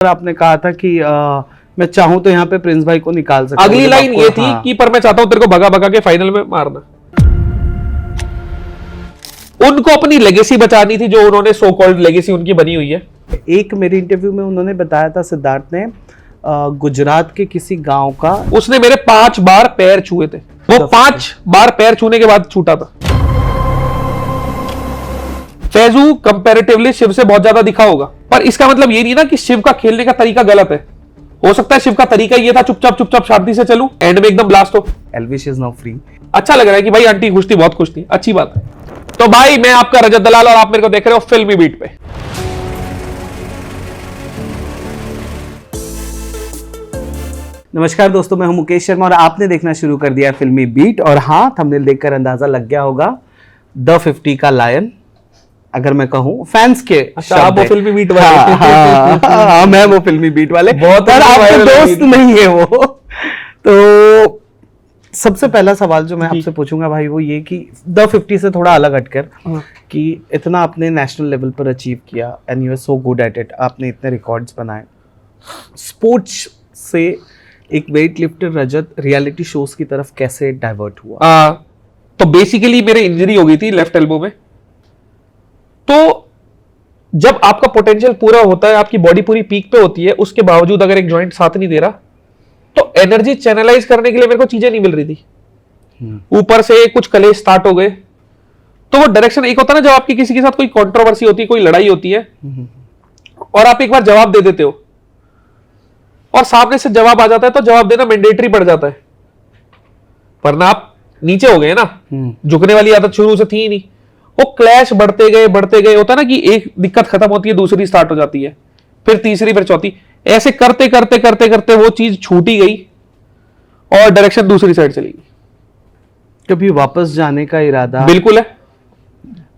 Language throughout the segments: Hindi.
आपने कहा था कि मैं चाहूं तो यहाँ पे प्रिंस भाई को निकाल सकता हूं। अगली लाइन ये थी कि पर मैं चाहता हूं तेरे को भगा भगा के फाइनल में मारना। उनको अपनी लेगेसी बचानी थी, जो उन्होंने सो कॉल्ड लेगेसी उनकी बनी हुई है। एक मेरे इंटरव्यू में उन्होंने बताया था, सिद्धार्थ ने, गुजरात के किसी गांव का, उसने मेरे 5 बार पैर छुए थे, वो 5 बार पैर छूने के बाद छूटा था। फैजू कंपैरेटिवली शिव से बहुत ज्यादा दिखा होगा, पर इसका मतलब ये नहीं ना कि शिव का खेलने का तरीका गलत है। हो सकता है शिव का तरीका ये था चुपचाप चुपचाप शांति से चलूं, एंड में एकदम ब्लास्ट हो। Elvish is now free. अच्छा लग रहा है कि भाई आंटी खुश थी, बहुत खुश थी, अच्छी बात है। तो भाई मैं आपका रजत दलाल और आप मेरे को देख रहे हो फिल्मी बीट पे। नमस्कार दोस्तों, मैं हूं मुकेश शर्मा और आपने देखना शुरू कर दिया फिल्मी बीट। और हाँ, थंबनेल देखकर अंदाजा लग गया होगा, द 50 का लायन अगर मैं कहूं फैंस के। अच्छा, आप वो फिल्मी बीट वाले। हाँ, मैं वो फिल्मी बीट वाले, बहुत आपके दोस्त नहीं है वो। तो सबसे पहला सवाल जो मैं आपसे पूछूंगा भाई वो ये कि द 50 से थोड़ा अलग हटकर कि इतना आपने नेशनल लेवल पर अचीव किया and you are so good at it, आपने इतने रिकॉर्ड्स बनाए, स्पोर्ट्स से एक weightlifter Rajat reality shows की तरफ कैसे डाइवर्ट हुआ? तो बेसिकली मेरे इंजरी हो गई थी लेफ्ट एल्बो में। तो जब आपका पोटेंशियल पूरा होता है, आपकी बॉडी पूरी पीक पे होती है, उसके बावजूद अगर एक जॉइंट साथ नहीं दे रहा, तो एनर्जी चैनलाइज करने के लिए मेरे को चीजें नहीं मिल रही थी। ऊपर से कुछ कलेश स्टार्ट हो गए, तो वो डायरेक्शन एक होता है ना, जब आपकी किसी के साथ कोई कंट्रोवर्सी होती है, कोई लड़ाई होती है और आप एक बार जवाब दे देते हो और सामने से जवाब आ जाता है, तो जवाब देना मैंडेटरी पड़ जाता है, वरना आप नीचे हो गए ना। झुकने वाली आदत शुरू से थी ही नहीं। वो क्लैश बढ़ते गए, होता ना कि एक दिक्कत खत्म होती है, दूसरी स्टार्ट हो जाती है, फिर तीसरी, फिर चौथी, ऐसे करते करते करते करते वो चीज छूटी गई और डायरेक्शन दूसरी साइड चली गई। कभी वापस जाने का इरादा? बिल्कुल है।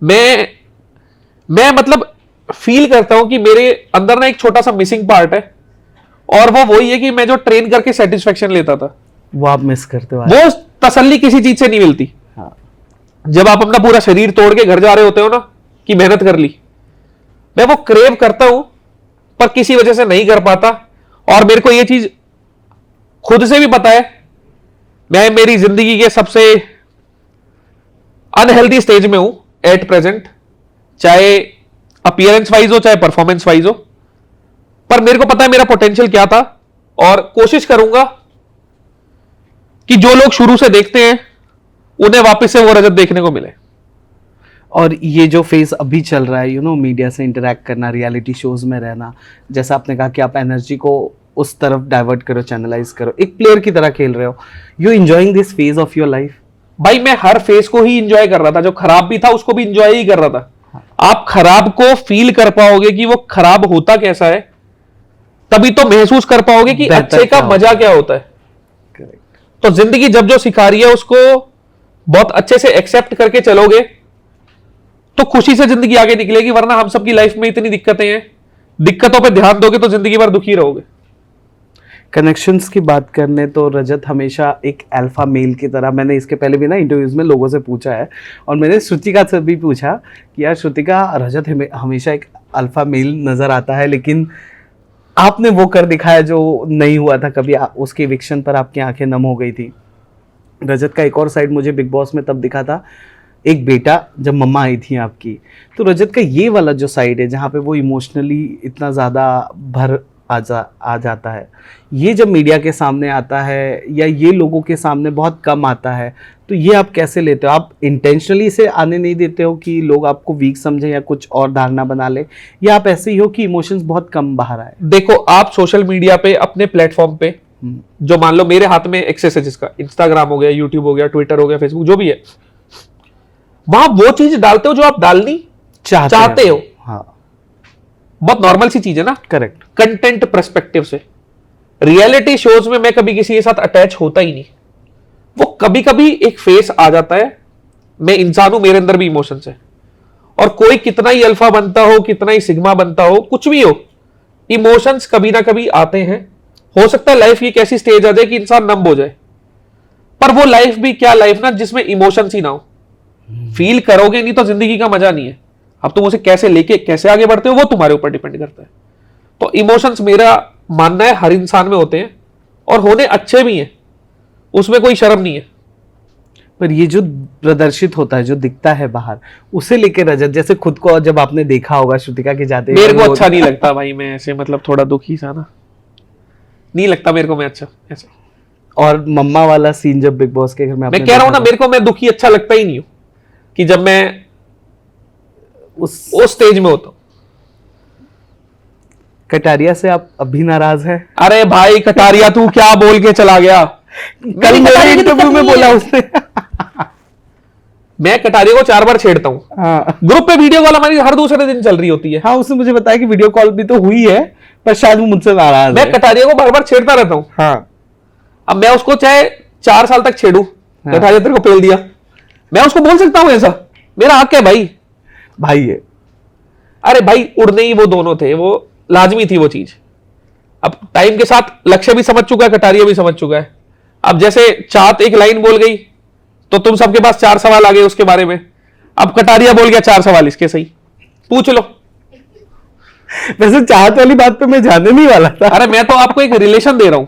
मैं मतलब फील करता हूं कि मेरे अंदर ना एक छोटा सा मिसिंग पार्ट है, और वो वही है कि मैं जो ट्रेन करके सेटिस्फेक्शन लेता था, वो आप मिस करते हो। वो तसल्ली किसी चीज से नहीं मिलती। हाँ। जब आप अपना पूरा शरीर तोड़ के घर जा रहे होते हो ना कि मेहनत कर ली, मैं वो क्रेव करता हूं पर किसी वजह से नहीं कर पाता। और मेरे को ये चीज खुद से भी पता है, मैं मेरी जिंदगी के सबसे अनहेल्दी स्टेज में हूं एट प्रेजेंट, चाहे अपीयरेंस वाइज हो चाहे परफॉर्मेंस वाइज हो। पर मेरे को पता है मेरा पोटेंशियल क्या था, और कोशिश करूंगा कि जो लोग शुरू से देखते हैं उन्हें वापस से वो रजत देखने को मिले। और ये जो फेज अभी चल रहा है, मीडिया से इंटरेक्ट करना, रियलिटी शोज में रहना, जैसा आपने कहा कि आप एनर्जी को उस तरफ डाइवर्ट करो, चैनलाइज करो, एक प्लेयर की तरह खेल रहे हो, you enjoying this phase of your life? भाई मैं हर फेज को ही इंजॉय कर रहा था, जो खराब भी था उसको भी इंजॉय ही कर रहा था। आप खराब को फील कर पाओगे कि वो खराब होता कैसा है, तभी तो महसूस कर पाओगे कि अच्छे का मजा क्या होता है। तो जिंदगी जब जो सिखा रही है उसको बहुत अच्छे से एक्सेप्ट करके चलोगे तो खुशी से जिंदगी आगे निकलेगी, वरना हम सबकी लाइफ में इतनी दिक्कतें हैं, दिक्कतों पे ध्यान दोगे तो जिंदगी भर दुखी रहोगे। कनेक्शंस की बात करने तो रजत हमेशा एक अल्फा मेल की तरह, मैंने इसके पहले भी ना इंटरव्यूज में लोगों से पूछा है, और मैंने श्रुतिका से भी पूछा कि यार श्रुतिका, रजत हमेशा एक अल्फा मेल नजर आता है, लेकिन आपने वो कर दिखाया जो नहीं हुआ था कभी। उसके इविक्शन पर आपकी आंखें नम हो गई थी। रजत का एक और साइड मुझे बिग बॉस में तब दिखा था, एक बेटा जब मम्मा आई थी आपकी, तो रजत का ये वाला जो साइड है जहाँ पे वो इमोशनली इतना ज़्यादा भर आ जाता है, ये जब मीडिया के सामने आता है या ये लोगों के सामने बहुत कम आता है, तो ये आप कैसे लेते हो? आप इंटेंशनली इसे आने नहीं देते हो कि लोग आपको वीक समझे या कुछ और धारणा बना ले, या आप ऐसे ही हो कि इमोशंस बहुत कम बाहर आए? देखो, आप सोशल मीडिया पे अपने प्लेटफॉर्म पे, जो मान लो मेरे हाथ में एक्सेस है, जिसका इंस्टाग्राम हो गया, यूट्यूब हो गया, ट्विटर हो गया, फेसबुक, जो भी है, वहां वो चीज डालते हो जो आप डालनी चाहते हो। हाँ, बहुत नॉर्मल सी चीज है ना। करेक्ट। कंटेंट पर्सपेक्टिव से रियलिटी शोज में मैं कभी किसी के साथ अटैच होता ही नहीं। वो कभी कभी एक फेस आ जाता है, मैं इंसान हूं, मेरे अंदर भी इमोशंस है, और कोई कितना ही अल्फा बनता हो, कितना ही सिग्मा बनता हो, कुछ भी हो, इमोशंस कभी ना कभी आते हैं। हो सकता है लाइफ की एक ऐसी स्टेज आ जाए कि इंसान नम हो जाए, पर वो लाइफ भी क्या लाइफ ना जिसमें इमोशंस ही ना हो। फील करोगे नहीं तो जिंदगी का मजा नहीं है। अब तुम उसे कैसे लेके कैसे आगे बढ़ते हो वो तुम्हारे ऊपर डिपेंड करता है। तो इमोशंस मेरा मानना है हर इंसान में होते हैं और होने अच्छे भी हैं, उसमें कोई शर्म नहीं है। पर ये जो प्रदर्शित होता है, जो दिखता है बाहर, उसे लेके रजत, जैसे खुद को जब आपने देखा होगा श्रुतिका के जाते, मेरे को अच्छा नहीं लगता भाई, मैं ऐसे मतलब थोड़ा दुखी सा ना, नहीं लगता मेरे को मैं अच्छा ऐसे। और मम्मा वाला सीन जब बिग बॉस के घर में मैं कह रहा हूं ना, मेरे को मैं दुखी अच्छा लगता ही नहीं हूं कि जब मैं उस स्टेज में होता हूं। कटारिया से आप अभी नाराज हैं? अरे भाई कटारिया तू क्या बोल के चला गया, कल मेरे इंटरव्यू में बोला उसने। मैं कटारिया को 4 बार छेड़ता हूँ। हाँ, ग्रुप पे वीडियो कॉल हमारी हर दूसरे दिन चल रही होती है। हाँ, उसने मुझे बताया कि वीडियो कॉल भी तो हुई है, पर शायद वो मुझसे नाराज मैं है। कटारिया को बार बार छेड़ता रहता हूँ। हाँ, अब मैं उसको चाहे 4 साल तक छेड़ू, हाँ। कटारिया तेरे को पेल दिया, मैं उसको बोल सकता हूँ ऐसा, मेरा हक है भाई। भाई है। अरे भाई उड़ने ही वो दोनों थे, वो लाजमी थी वो चीज। अब टाइम के साथ लक्ष्य भी समझ चुका है, कटारिया भी समझ चुका है। अब जैसे चाहत एक लाइन बोल गई तो तुम सबके पास 4 सवाल आ गए उसके बारे में, अब कटारिया बोल गया 4 सवाल इसके, सही पूछ लो। वैसे चाहत वाली बात पे मैं जाने नहीं वाला था। अरे मैं तो आपको एक रिलेशन दे रहा हूं,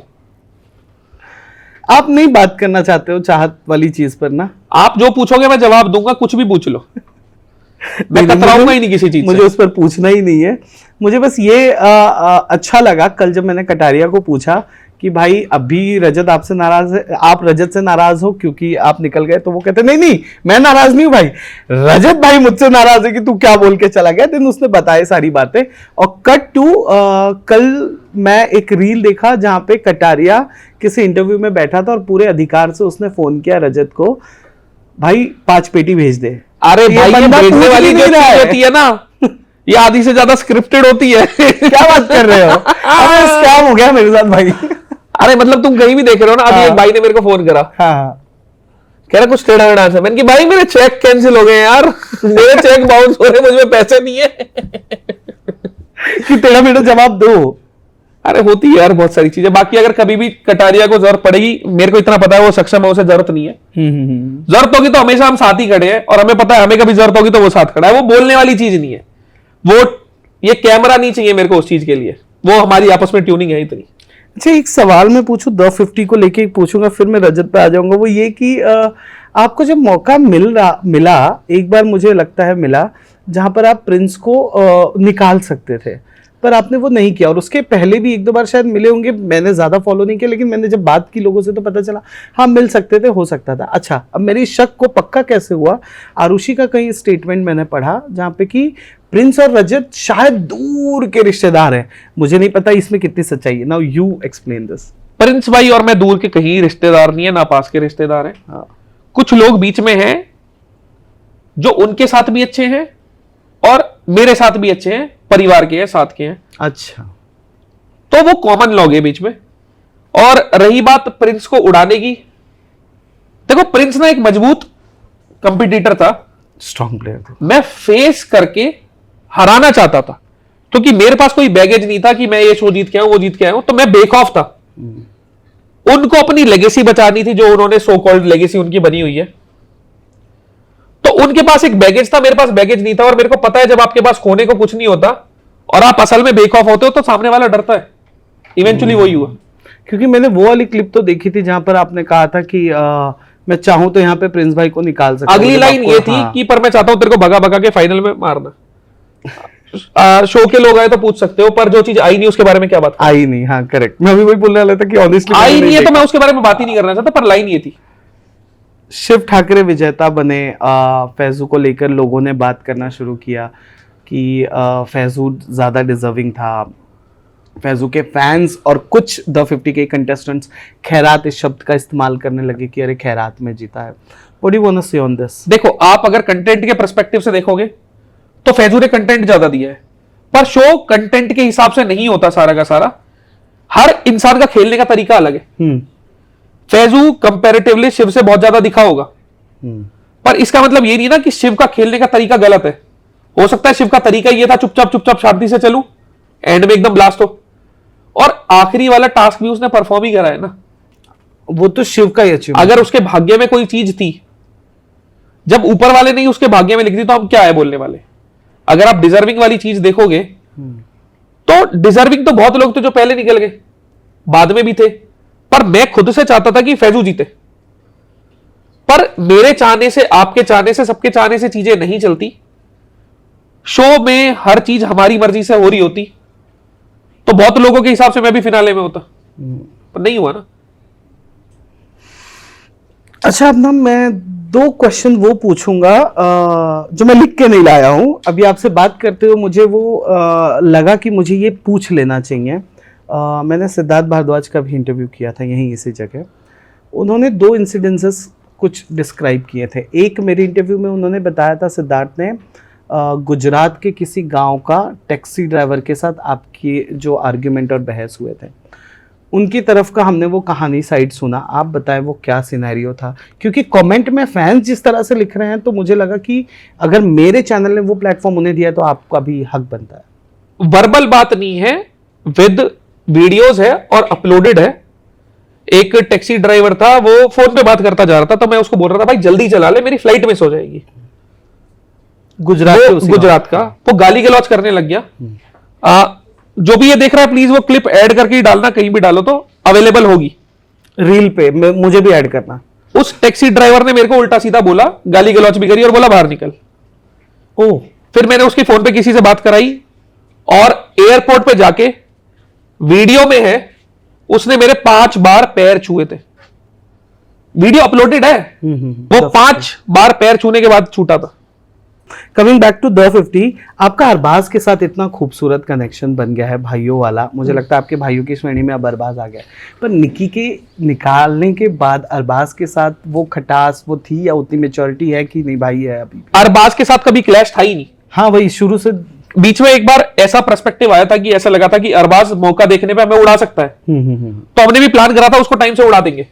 आप नहीं बात करना चाहते हो चाहत वाली चीज पर ना? आप जो पूछोगे मैं जवाब दूंगा, कुछ भी पूछ लो, मैं कतराऊंगा ही नहीं किसी चीज मुझे से। उस पर पूछना ही नहीं है। मुझे बस ये अच्छा लगा कल जब मैंने कटारिया को पूछा कि भाई अभी रजत आपसे नाराज है, आप रजत से नाराज हो क्योंकि आप निकल गए, तो वो कहते नहीं नहीं मैं नाराज नहीं हूं भाई, रजत भाई मुझसे नाराज है कि तू क्या बोल के चला गया। दिन उसने बताया सारी बातें। और कट टू कल मैं एक रील देखा जहां पे कटारिया किसी इंटरव्यू में बैठा था और पूरे अधिकार से उसने फोन किया रजत को, भाई 5 पेटी भेज दे। अरे भाई ये बंदा भेजने पूछ वाली भी जो नहीं रहा चीज है। होती है ना, ये आधी से ज्यादा स्क्रिप्टेड होती है। क्या बात कर रहे हो? अबे स्कैम हो गया मेरे साथ भाई। अरे मतलब तुम कहीं भी देख रहे हो ना, अभी हाँ। एक भाई ने मेरे को फोन करा, हाँ, कह रहा कुछ टेढ़ा मेढ़ा सा, मैंने कि भाई मेरे चेक कैंसिल हो गए यार, मेरे चेक बाउंस हो रहे, मुझ में पैसे नहीं है। कि तेरा मेरा जवाब दो। अरे होती है यार बहुत सारी चीजें। बाकी अगर कभी भी कटारिया को जरूरत पड़ेगी, मेरे को इतना पता है वो सक्षम है, उसे जरूरत नहीं है। जरूरत होगी तो हमेशा हम साथ ही खड़े हैं, और हमें पता है हमें कभी जरूरत होगी तो वो साथ खड़ा है। वो बोलने वाली चीज नहीं है, वो ये कैमरा नहीं चाहिए मेरे को उस चीज के लिए, वो हमारी आपस में ट्यूनिंग है इतनी। अच्छा, एक सवाल मैं पूछूं, द 50 को लेके पूछूंगा, फिर मैं रजत पे आ जाऊंगा। वो ये कि आपको जब मौका मिला एक बार, मुझे लगता है मिला, जहां पर आप प्रिंस को निकाल सकते थे, पर आपने वो नहीं किया। और उसके पहले भी 1-2 बार शायद मिले होंगे, मैंने ज्यादा फॉलो नहीं किया, लेकिन मैंने जब बात की लोगों से तो पता चला हाँ मिल सकते थे, हो सकता था। अच्छा, अब मेरी शक को पक्का कैसे हुआ, आरुषि का कहीं स्टेटमेंट मैंने पढ़ा जहां पे कि प्रिंस और रजत शायद दूर के रिश्तेदार हैं। मुझे नहीं पता इसमें कितनी सच्चाई है। Now you explain this. Prince भाई और मैं दूर के कहीं रिश्तेदार नहीं है, ना पास के रिश्तेदार हैं। हाँ, कुछ लोग बीच में हैं जो उनके साथ भी अच्छे हैं और मेरे साथ भी अच्छे हैं, परिवार के हैं, साथ के हैं। अच्छा, तो वो कॉमन लोग हैं बीच में। और रही बात प्रिंस को उड़ाने की, देखो प्रिंस ना एक मजबूत कंपटीटर था, स्ट्रॉन्ग प्लेयर था। मैं फेस करके हराना चाहता था, क्योंकि मेरे पास कोई बैगेज नहीं था कि मैं ये शो जीत के आऊं, वो जीत के आऊं, तो मैं बेक ऑफ था। उनको अपनी लेगेसी बचानी थी, जो उन्होंने सो कॉल्ड लेगेसी उनकी बनी हुई है। तो उनके पास एक बैगेज था, मेरे पास बैगेज नहीं था। और मेरे को पता है जब आपके पास खोने को कुछ नहीं होता और आप असल में बेक ऑफ होते हो, तो सामने वाला डरता है। इवेंचुअली वही हुआ। क्योंकि मैंने वो वाली क्लिप तो देखी थी जहां पर आपने कहा था कि मैं चाहूं तो यहाँ पे प्रिंस भाई को निकाल सकता हूं। अगली जब लाइन आपको- ये थी हाँ, कि पर मैं चाहता हूं तेरे को भगा भगा के फाइनल में मारना। शो के लोग आए तो पूछ सकते हो, पर जो चीज आई नहीं उसके बारे में क्या बात। आई नहीं। हाँ, करेक्ट। मैं भी वही बोलने वाला था कि ऑनेस्टली आई नहीं है तो मैं उसके बारे में बात ही नहीं करना चाहता, पर लाइन ये थी। शिव ठाकरे विजेता बने, फैजू को लेकर लोगों ने बात करना शुरू किया कि फैजू ज़्यादा डिजर्विंग था। फैजू के फैंस और कुछ द 50 के कंटेस्टेंट्स खैरात इस शब्द का इस्तेमाल करने लगे कि अरे खैरात में जीता है। What do you want to say on this? देखो, आप अगर कंटेंट के पर्सपेक्टिव से देखोगे तो फैजू ने कंटेंट ज्यादा दिया है, पर शो कंटेंट के हिसाब से नहीं होता सारा का सारा। हर इंसान का खेलने का तरीका अलग है। फैजू कंपैरेटिवली शिव से बहुत ज्यादा दिखा होगा, पर इसका मतलब ये नहीं ना कि शिव का खेलने का तरीका गलत है। हो सकता है शिव का तरीका ये था चुपचाप चुपचाप शांति से चलूं, एंड में एकदम ब्लास्ट हो। और आखिरी वाला टास्क भी उसने परफॉर्म ही करा है ना। वो तो शिव का ही अचीवमेंट। अगर उसके भाग्य में कोई चीज थी, जब ऊपर वाले नहीं उसके भाग्य में लिख दी, तो हम क्या है बोलने वाले। अगर आप डिजर्विंग वाली चीज देखोगे तो डिजर्विंग तो बहुत लोग थे जो पहले निकल गए, बाद में भी थे, पर मैं खुद से चाहता था कि फैजू जीते। पर मेरे चाहने से, आपके चाहने से, सबके चाहने से चीजें नहीं चलती। शो में हर चीज हमारी मर्जी से हो रही होती तो बहुत लोगों के हिसाब से मैं भी फिनाले में होता, पर नहीं हुआ ना। अच्छा, अब ना मैं 2 क्वेश्चन वो पूछूंगा जो मैं लिख के नहीं लाया हूं। अभी आपसे बात करते हुए मुझे वो लगा कि मुझे ये पूछ लेना चाहिए। मैंने सिद्धार्थ भारद्वाज का भी इंटरव्यू किया था यहीं इसी जगह। उन्होंने 2 इंसिडेंसेस कुछ डिस्क्राइब किए थे। एक मेरे इंटरव्यू में उन्होंने बताया था, सिद्धार्थ ने, गुजरात के किसी गांव का टैक्सी ड्राइवर के साथ आपकी जो आर्ग्यूमेंट और बहस हुए थे, उनकी तरफ का हमने वो कहानी साइड सुना। आप बताएं वो क्या सिनेरियो था, क्योंकि कमेंट में फैंस जिस तरह से लिख रहे हैं तो मुझे लगा कि अगर मेरे चैनल ने वो प्लेटफॉर्म उन्हें दिया तो आपका भी हक बनता है। वर्बल बात नहीं है, विद वीडियोस है और अपलोडेड है। एक टैक्सी ड्राइवर था, वो फोन पे बात करता जा रहा था, तो मैं उसको बोल रहा था भाई जल्दी चला ले, मेरी फ्लाइट मिस हो जाएगी। गुजरात का वो गाली गलौज करने लग गया। जो भी ये देख रहा है प्लीज वो क्लिप ऐड करके ही डालना, कहीं भी डालो तो अवेलेबल होगी रील पे, मुझे भी ऐड करना। उस टैक्सी ड्राइवर ने मेरे को उल्टा सीधा बोला, गाली गलौज भी करी और बोला बाहर निकल। ओह। फिर मैंने उसके फोन पे किसी से बात कराई और एयरपोर्ट पे जाके, वीडियो में है, उसने मेरे 5 बार पैर छुए थे। वीडियो अपलोडेड है। वो 5 बार पैर छूने के बाद छूटा था। कमिंग बैक टू द 50, आपका अरबाज के साथ इतना खूबसूरत कनेक्शन बन गया है भाइयों वाला। मुझे लगता है आपके भाइयों की श्रेणी में अब अरबाज आ गया है, पर निकी के निकालने के बाद अरबाज के साथ वो खटास वो थी या उतनी मेच्योरिटी है कि नहीं भाई है अभी? अरबाज के साथ कभी क्लैश था ही नहीं। हाँ, वही शुरू से। बीच में एक बार ऐसा पर्सपेक्टिव आया था कि ऐसा लगा था कि अरबाज मौका देखने पे हमें उड़ा सकता है, तो हमने भी प्लान करा था उसको टाइम से उड़ा देंगे।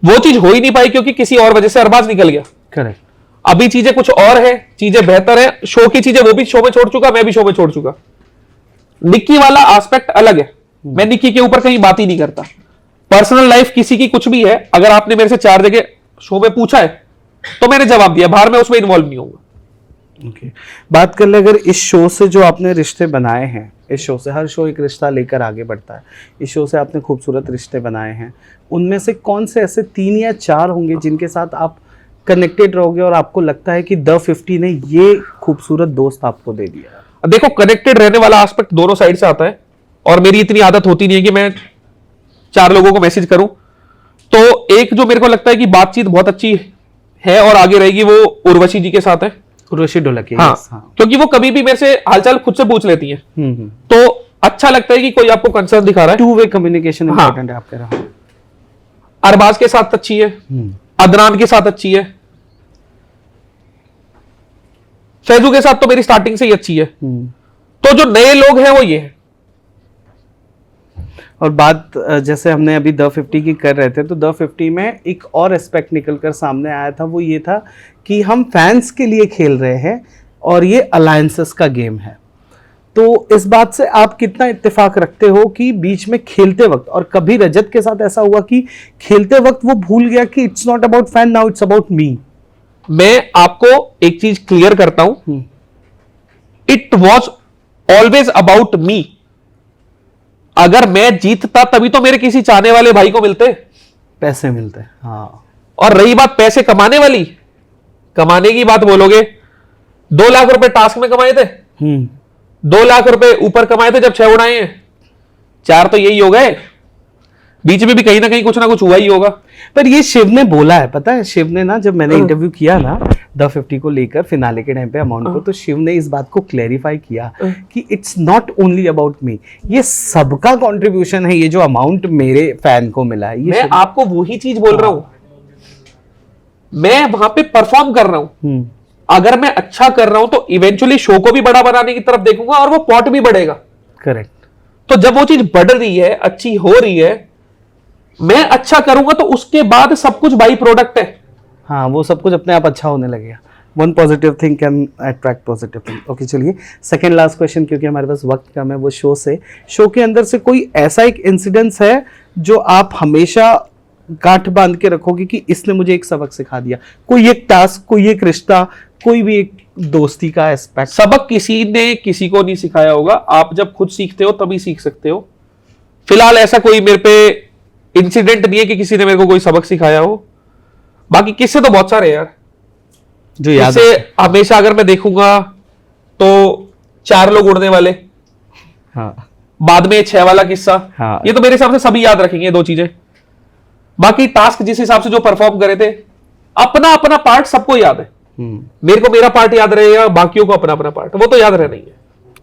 वो चीज हो ही नहीं पाई क्योंकि किसी और वजह से अरबाज निकल गया। करेक्ट। अभी चीजें कुछ और है, चीजें बेहतर है। शो की चीजें वो भी शो में छोड़ चुका, मैं भी शो में छोड़ चुका। निक्की वाला एस्पेक्ट अलग है, मैं निक्की के ऊपर कहीं बात ही नहीं करता। पर्सनल लाइफ किसी की कुछ भी है, अगर आपने मेरे से 4 जगह शो में पूछा है तो मैंने जवाब दिया, बाहर में उसमें इन्वॉल्व नहीं होऊंगा। Okay. बात कर ले अगर इस शो से जो आपने रिश्ते बनाए हैं, इस शो से, हर शो एक रिश्ता लेकर आगे बढ़ता है, इस शो से आपने खूबसूरत रिश्ते बनाए हैं, उनमें से कौन से ऐसे 3 या 4 होंगे जिनके साथ आप कनेक्टेड रहोगे और आपको लगता है कि द 50 ने ये खूबसूरत दोस्त आपको दे दिया? देखो, कनेक्टेड रहने वाला एस्पेक्ट दोनों साइड से आता है और मेरी इतनी आदत होती नहीं है कि मैं 4 लोगों को मैसेज करूं। तो एक जो मेरे को लगता है कि बातचीत बहुत अच्छी है और आगे रहेगी, वो उर्वशी जी के साथ है। उर्वशी ढोलकिया। हाँ, क्योंकि वो कभी भी मेरे से हालचाल खुद से पूछ लेती हैं। तो अच्छा लगता है कि कोई आपको कंसर्न दिखा रहा है। 2 वे कम्युनिकेशन इंपॉर्टेंट है, आप कह रहे हो। अरबाज के साथ अच्छी है, अदनान के साथ अच्छी है, फैजू के साथ तो मेरी स्टार्टिंग से ही अच्छी है। तो जो नए लोग हैं वो ये है। और बात जैसे हमने अभी द 50 की कर रहे थे, तो द 50 में एक और एस्पेक्ट निकलकर सामने आया था, वो ये था कि हम फैंस के लिए खेल रहे हैं और ये अलायंसेस का गेम है। तो इस बात से आप कितना इत्तेफाक रखते हो कि बीच में खेलते वक्त, और कभी रजत के साथ ऐसा हुआ कि खेलते वक्त वो भूल गया कि it's not about fan, now it's about me? मैं आपको एक चीज क्लियर करता हूं, it was always about me. अगर मैं जीतता तभी तो मेरे किसी चाहने वाले भाई को मिलते, पैसे मिलते। हाँ। और रही बात पैसे कमाने वाली, कमाने की बात बोलोगे, 2 लाख रुपए टास्क में कमाए थे, 2 लाख रुपए ऊपर कमाए थे जब 6 उड़ाए हैं, 4 तो यही हो गए। बीच में भी कहीं ना कहीं कुछ ना कुछ हुआ ही होगा। पर ये शिव ने बोला है, पता है, शिव ने ना, जब मैंने इंटरव्यू किया ना द 50 को लेकर फिनाले के टाइम पे अमाउंट को, तो शिव ने इस बात को क्लैरिफाई किया कि it's not only about me, ये सबका कंट्रीब्यूशन है, ये जो अमाउंट मेरे फैन को मिला है। ये मैं आपको वही चीज बोल रहा हूं, मैं वहां पे परफॉर्म कर रहा हूं। अगर मैं अच्छा कर रहा हूं तो इवेंचुअली शो को भी बड़ा बनाने की तरफ देखूंगा और वो पॉट भी बढ़ेगा। करेक्ट। तो जब वो चीज बढ़ रही है, अच्छी हो रही है, मैं अच्छा करूंगा तो उसके बाद सब कुछ बाई प्रोडक्ट है। हाँ, वो सब कुछ अपने आप अच्छा होने लगेगा। One positive thing can attract positive thing. Okay, चलिए सेकंड लास्ट क्वेश्चन, क्योंकि हमारे पास वक्त कम है। वो शो के अंदर से कोई ऐसा एक इंसिडेंस है जो आप हमेशा गांठ बांध के रखोगे कि इसने मुझे एक सबक सिखा दिया? कोई एक टास्क, कोई एक रिश्ता, कोई भी एक दोस्ती का एस्पेक्ट? सबक किसी ने किसी को नहीं सिखाया होगा, आप जब खुद सीखते हो तभी सीख सकते हो। फिलहाल ऐसा कोई मेरे पे इंसिडेंट नहीं है कि किसी ने मेरे को कोई सबक सिखाया हो। बाकी किस्से तो बहुत सारे हैं यार, जो याद इससे हमेशा अगर मैं देखूंगा तो 4 लोग उड़ने वाले, हाँ बाद में 6 वाला किस्सा, हाँ। ये तो मेरे हिसाब से सभी याद रखेंगे ये 2 चीजें। बाकी टास्क जिस हिसाब से जो परफॉर्म करे थे, अपना अपना पार्ट सबको याद है। मेरे को मेरा पार्ट याद रहेगा, बाकियों को अपना अपना पार्ट, वो तो याद रहना ही है।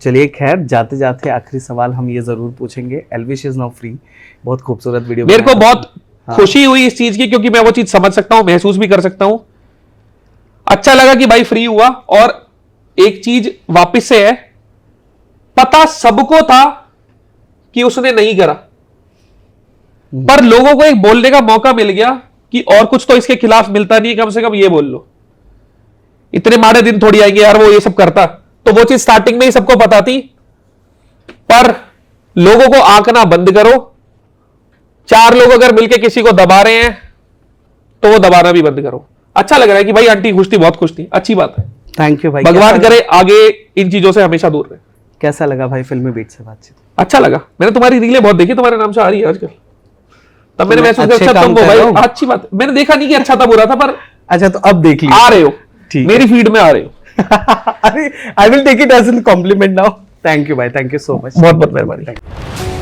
चलिए खैर, जाते जाते आखिरी सवाल हम ये जरूर पूछेंगे, एल्विश इज नाउ फ्री। बहुत खूबसूरत वीडियो मेरे को बनाया। बहुत खुशी हुई इस चीज की, क्योंकि मैं वो चीज समझ सकता हूं, महसूस भी कर सकता हूं। अच्छा लगा कि भाई फ्री हुआ। और एक चीज वापस से है, पता सबको था कि उसने नहीं करा, पर लोगों को एक बोलने का मौका मिल गया कि और कुछ तो इसके खिलाफ मिलता नहीं है, कम से कम ये बोल लो। इतने माड़े दिन थोड़ी आएंगे यार वो ये सब करता, तो वो चीज स्टार्टिंग में ही सबको पता थी। पर लोगों को आंकना बंद करो। 4 लोग अगर मिलके किसी को दबा रहे हैं तो वो दबाना भी बंद करो। अच्छा लग रहा है कि भाई आंटी खुश थी, बहुत खुश थी, अच्छी बात है। थैंक यू भाई। भगवान करे आगे इन चीजों से हमेशा दूर रहे। कैसा लगा भाई फिल्मी बीट से बातचीत? अच्छा लगा, मैंने तुम्हारी रीलें बहुत देखी, तुम्हारे नाम से आ रही है आजकल, तब मैंने महसूस अच्छे किया अच्छा काम तुमको कर भाई रहे हो। अच्छी बात है। मैंने देखा नहीं कि अच्छा था बुरा था, पर अच्छा तो अब देख लीजिए। आ रहे हो, ठीक मेरी फीड में आ रहे हो। अरे I will take it as a compliment now. Thank you भाई, थैंक यू सो मच। बहुत बहुत मेहरबानी।